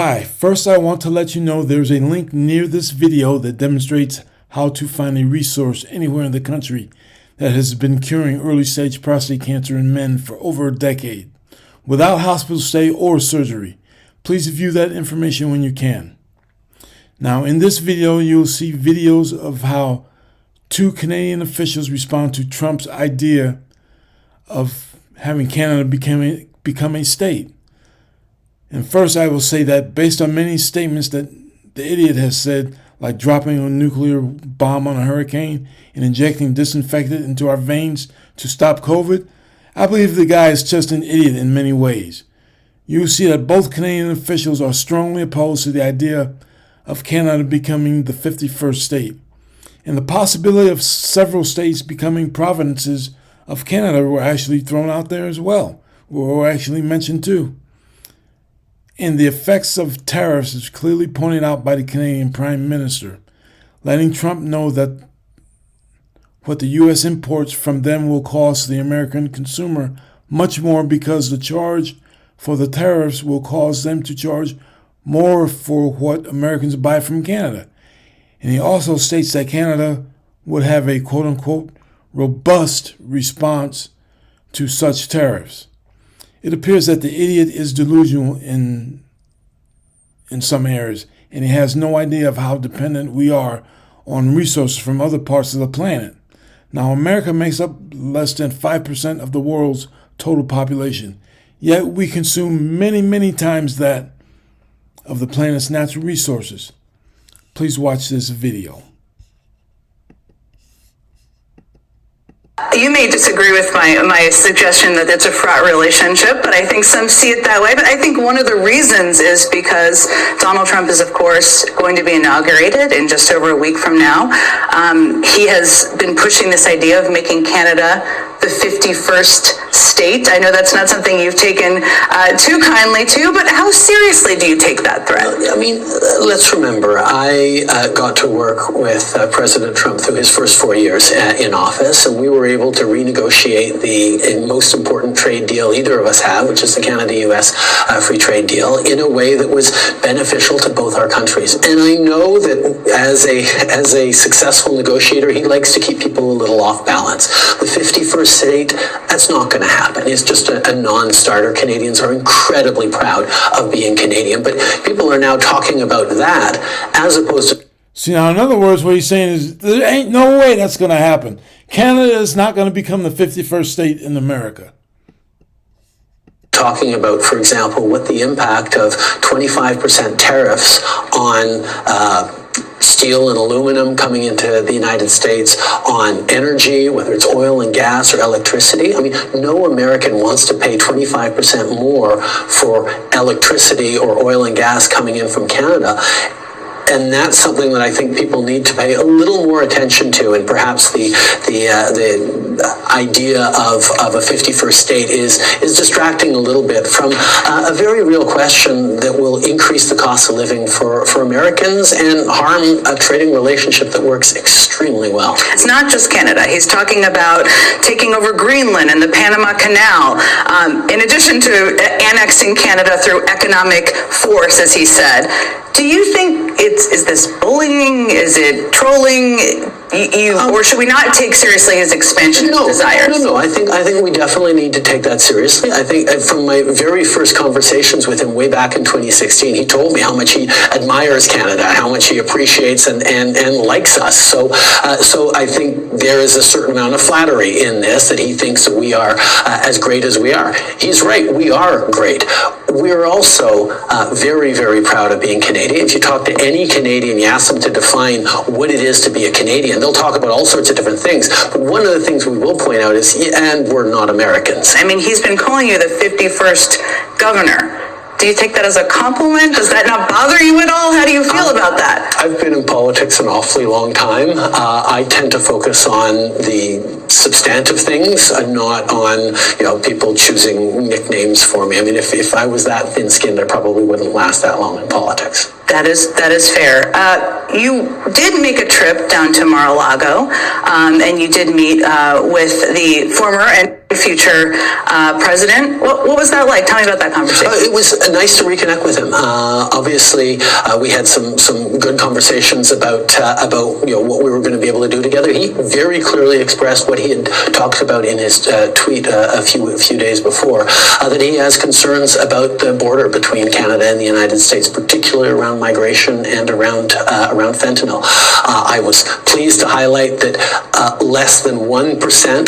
Hi, first I want to let you know there's a link near this video that demonstrates how to find a resource anywhere in the country that has been curing early stage prostate cancer in men for over a decade, without hospital stay or surgery. Please view that information when you can. Now in this video you'll see videos of how two Canadian officials respond to Trump's idea of having Canada become a state. And first I will say that based on many statements that the idiot has said, like dropping a nuclear bomb on a hurricane and injecting disinfectant into our veins to stop COVID, I believe the guy is just an idiot in many ways. You will see that both Canadian officials are strongly opposed to the idea of Canada becoming the 51st state. And the possibility of several states becoming provinces of Canada were actually thrown out there as well, were actually mentioned too. And the effects of tariffs is clearly pointed out by the Canadian Prime Minister, letting Trump know that what the U.S. imports from them will cost the American consumer much more, because the charge for the tariffs will cause them to charge more for what Americans buy from Canada. And he also states that Canada would have a quote-unquote robust response to such tariffs. It appears that the idiot is delusional in some areas, and he has no idea of how dependent we are on resources from other parts of the planet. Now, America makes up less than 5% of the world's total population, yet we consume many, many times that of the planet's natural resources. Please watch this video. You may disagree with my suggestion that it's a fraught relationship, but I think some see it that way. But I think one of the reasons is because Donald Trump is, of course, going to be inaugurated in just over a week from now. He has been pushing this idea of making Canada the 51st state. I know that's not something you've taken too kindly to, but how seriously do you take that threat? I mean, let's remember, I got to work with President Trump through his first 4 years in office, and we were able to renegotiate the most important trade deal either of us have, which is the Canada-U.S. Free trade deal, in a way that was beneficial to both our countries. And I know that as a successful negotiator, he likes to keep people a little off balance. The 51st state, that's not going to happen. It's just a non-starter. Canadians are incredibly proud of being Canadian, but people are now talking about that as opposed to... See, now, in other words, what he's saying is there ain't no way that's going to happen. Canada is not going to become the 51st state in America. Talking about, for example, what the impact of 25% tariffs on steel and aluminum coming into the United States, on energy, whether it's oil and gas or electricity. I mean, no American wants to pay 25% more for electricity or oil and gas coming in from Canada. And that's something that I think people need to pay a little more attention to, and perhaps the idea of a 51st state is distracting a little bit from a very real question that will increase the cost of living for Americans and harm a trading relationship that works extremely well. It's not just Canada. He's talking about taking over Greenland and the Panama Canal, in addition to annexing Canada through economic force, as he said. Do you think is this bullying? Is it trolling? Or should we not take seriously his expansion desires? No. I think we definitely need to take that seriously. I think from my very first conversations with him way back in 2016, he told me how much he admires Canada, how much he appreciates and likes us. So I think there is a certain amount of flattery in this, that he thinks that we are as great as we are. He's right. We are great. We're also very, very proud of being Canadian. If you talk to any Canadian, you ask them to define what it is to be a Canadian, they'll talk about all sorts of different things. But one of the things we will point out is, and we're not Americans. I mean, he's been calling you the 51st governor. Do you take that as a compliment? Does that not bother you at all? How do you feel about that? I've been in politics an awfully long time. I tend to focus on the substantive things and not on, people choosing nicknames for me. I mean, if I was that thin-skinned, I probably wouldn't last that long in politics. That is fair. You did make a trip down to Mar-a-Lago, and you did meet with the former and future president. What was that like? Tell me about that conversation. It was nice to reconnect with him. Obviously, we had some good conversations about what we were going to be able to do together. He very clearly expressed what he had talked about in his tweet a few days before, that he has concerns about the border between Canada and the United States, particularly around migration and around fentanyl. I was pleased to highlight that less than 1%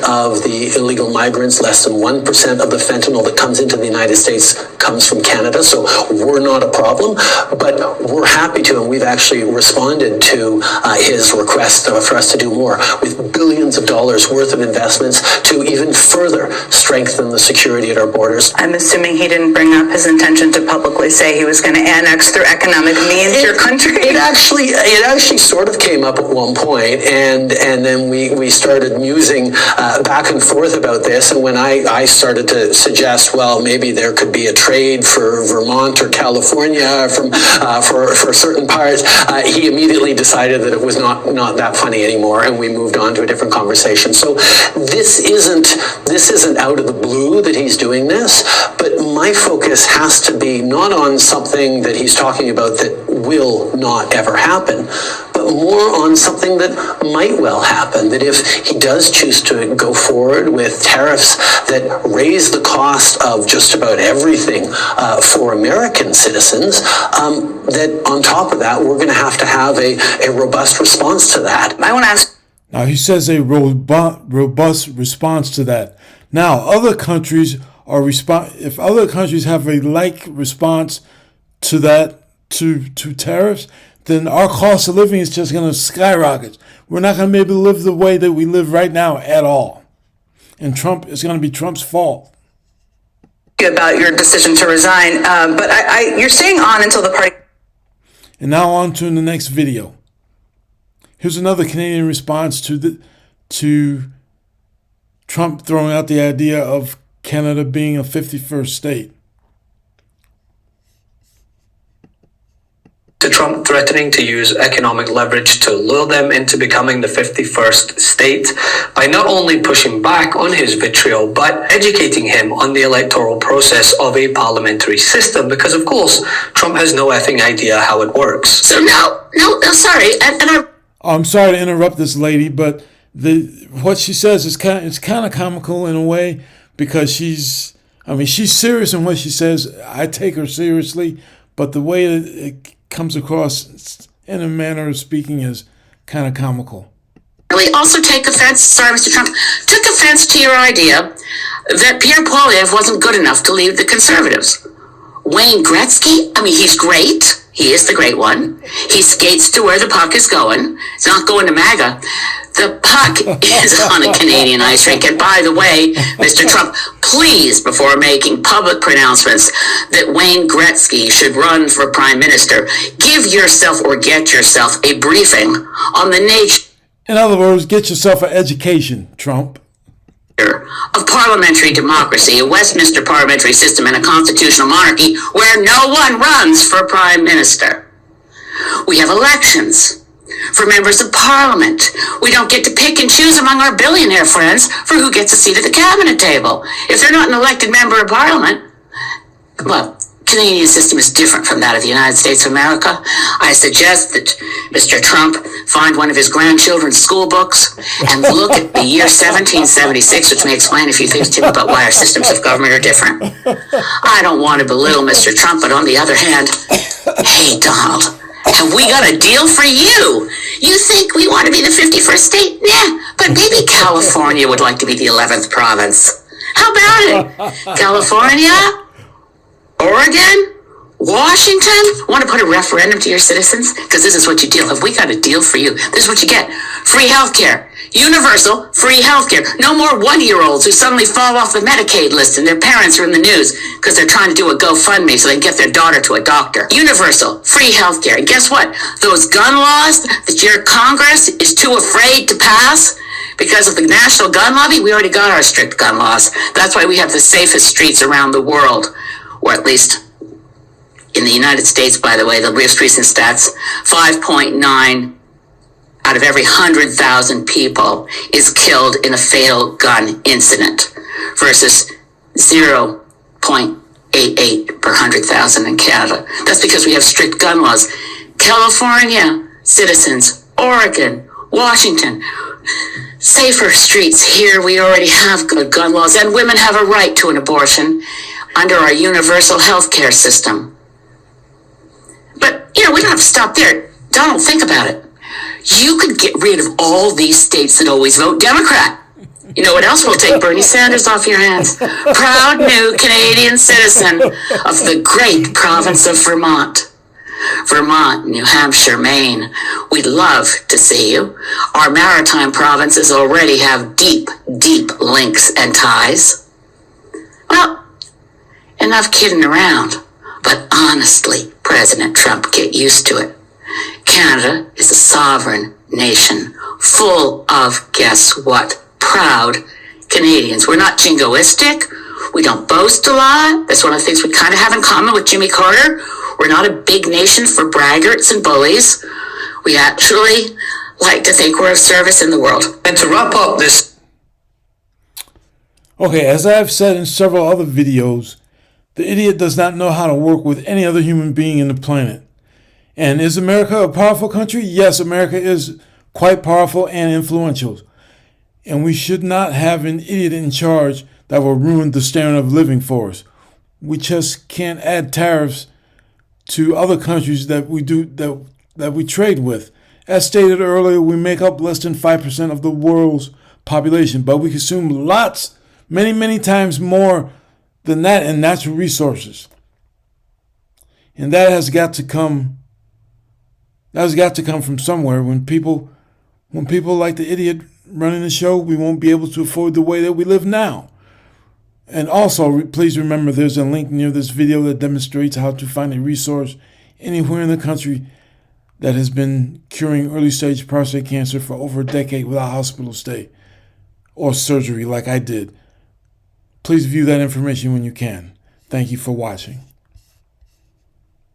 of the illegal migrants, less than 1% of the fentanyl that comes into the United States comes from Canada. So we're not a problem, but we're happy to, and we've actually responded to his request for us to do more with billions of dollars worth of investments to even further strengthen the security at our borders. I'm assuming he didn't bring up his intention to publicly say he was going to annex through economic means your country. It actually sort of came up at one point, and then we started musing back and forth about this. And when I started to suggest, well, maybe there could be a trade for Vermont or California for certain parts, he immediately decided that it was not that funny anymore, and we moved on to a different conversation. So this isn't out of the blue that he's doing this, but my focus has to be not on something that he's talking about that will not ever happen, but more on something that might well happen, that if he does choose to go forward with tariffs that raise the cost of just about everything for American citizens, that on top of that, we're going to have a robust response to that. I want to ask. Now, he says a robust response to that. Now, other countries if other countries have a like response to that, to tariffs, then our cost of living is just going to skyrocket. We're not going to be able to live the way that we live right now at all. And it's going to be Trump's fault. About your decision to resign, but you're staying on until the party. And now on to the next video. Here's another Canadian response to Trump throwing out the idea of Canada being a 51st state. To Trump threatening to use economic leverage to lure them into becoming the 51st state by not only pushing back on his vitriol, but educating him on the electoral process of a parliamentary system, because of course, Trump has no effing idea how it works. So no, sorry, I'm sorry to interrupt this lady, but what she says is kind of comical in a way, because she's serious in what she says. I take her seriously, but the way it comes across in a manner of speaking is kind of comical. really also take offense, sorry, Mr. Trump, took offense to your idea that Pierre Poilievre wasn't good enough to lead the Conservatives. Wayne Gretzky, he's great. He is the great one. He skates to where the puck is going. It's not going to MAGA. The puck is on a Canadian ice rink. And by the way, Mr. Trump, please, before making public pronouncements that Wayne Gretzky should run for Prime Minister, give yourself or get yourself a briefing on the nature. In other words, get yourself an education, Trump. Of parliamentary democracy, a Westminster parliamentary system, and a constitutional monarchy where no one runs for Prime Minister. We have elections for members of parliament. We don't get to pick and choose among our billionaire friends for who gets a seat at the cabinet table. If they're not an elected member of parliament, well, the Canadian system is different from that of the United States of America. I suggest that Mr. Trump find one of his grandchildren's school books and look at the year 1776, which may explain a few things to him about why our systems of government are different. I don't want to belittle Mr. Trump, but on the other hand, hey, Donald, have we got a deal for you? You think we want to be the 51st state? Nah, but maybe California would like to be the 11th province. How about it? California? Oregon? Washington? Want to put a referendum to your citizens? Because this is what you deal. Have we got a deal for you? This is what you get. Free health care. Universal free health care. No more one-year-olds who suddenly fall off the Medicaid list and their parents are in the news because they're trying to do a GoFundMe so they can get their daughter to a doctor. Universal free health care. And guess what? Those gun laws that your Congress is too afraid to pass because of the national gun lobby, we already got our strict gun laws. That's why we have the safest streets around the world. Or at least in the United States, by the way, the most recent stats, 5.9 out of every 100,000 people is killed in a fatal gun incident. versus 0.88 per 100,000 in Canada. That's because we have strict gun laws. California citizens, Oregon, Washington, safer streets. Here we already have good gun laws, and women have a right to an abortion under our universal health care system. But, we don't have to stop there. Donald, think about it. You could get rid of all these states that always vote Democrat. You know what else will take Bernie Sanders off your hands? Proud new Canadian citizen of the great province of Vermont. Vermont, New Hampshire, Maine. We'd love to see you. Our maritime provinces already have deep, deep links and ties. Well, enough kidding around. But honestly, President Trump, get used to it. Canada is a sovereign nation full of, guess what, proud Canadians. We're not jingoistic. We don't boast a lot. That's one of the things we kind of have in common with Jimmy Carter. We're not a big nation for braggarts and bullies. We actually like to think we're of service in the world. And to wrap up this... Okay, as I have said in several other videos, the idiot does not know how to work with any other human being in the planet. And is America a powerful country? Yes, America is quite powerful and influential. And we should not have an idiot in charge that will ruin the standard of living for us. We just can't add tariffs to other countries that we trade with. As stated earlier, we make up less than 5% of the world's population, but we consume lots, many times more than that in natural resources. And that has got to come from somewhere. When people like the idiot running the show, we won't be able to afford the way that we live now. And also, please remember there's a link near this video that demonstrates how to find a resource anywhere in the country that has been curing early stage prostate cancer for over a decade without hospital stay or surgery like I did. Please view that information when you can. Thank you for watching.